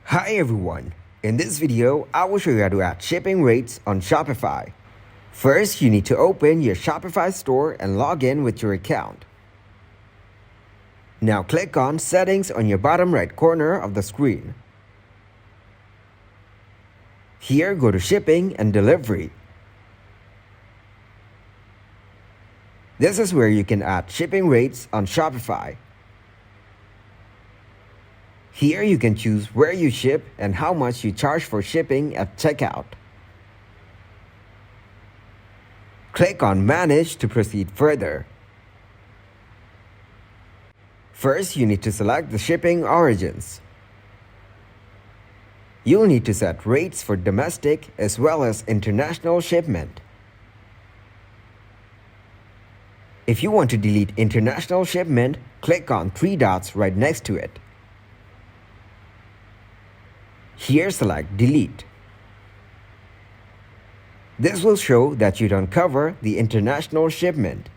Hi everyone, in this video I will show you how to add shipping rates on Shopify. First, you need to open your Shopify store and log in with your account. Now click on Settings on your bottom right corner of the screen. Here, go to Shipping and Delivery. This is where you can add shipping rates on Shopify. Here you can choose where you ship and how much you charge for shipping at checkout. Click on Manage to proceed further. First, you need to select the shipping origins. You'll need to set rates for domestic as well as international shipment. If you want to delete international shipment, click on three dots right next to it. Here, select Delete. This will show that you don't cover the international shipment.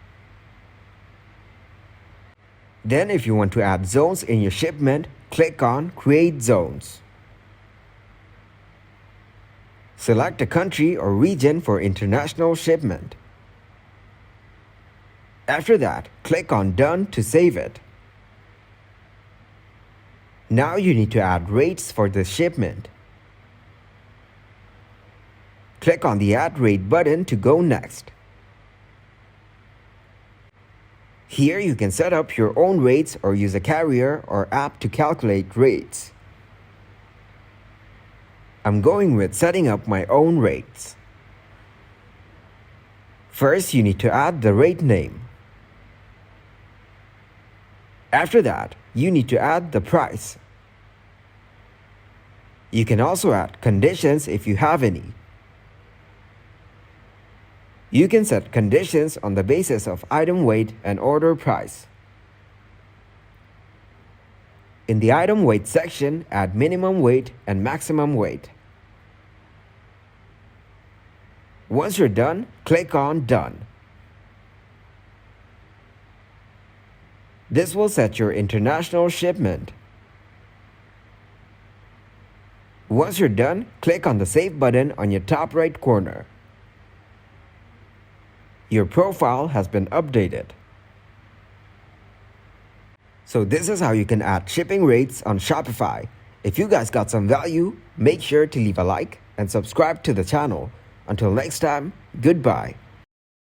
Then, if you want to add zones in your shipment, click on Create Zones. Select a country or region for international shipment. After that, click on Done to save it. Now you need to add rates for the shipment. Click on the Add Rate button to go next. Here you can set up your own rates or use a carrier or app to calculate rates. I'm going with setting up my own rates. First, you need to add the rate name. After that, you need to add the price. You can also add conditions if you have any. You can set conditions on the basis of item weight and order price. In the item weight section, add minimum weight and maximum weight. Once you're done, click on Done. This will set your international shipment. Once you're done, click on the Save button on your top right corner. Your profile has been updated. So this is how you can add shipping rates on Shopify. If you guys got some value, make sure to leave a like and subscribe to the channel. Until next time, goodbye.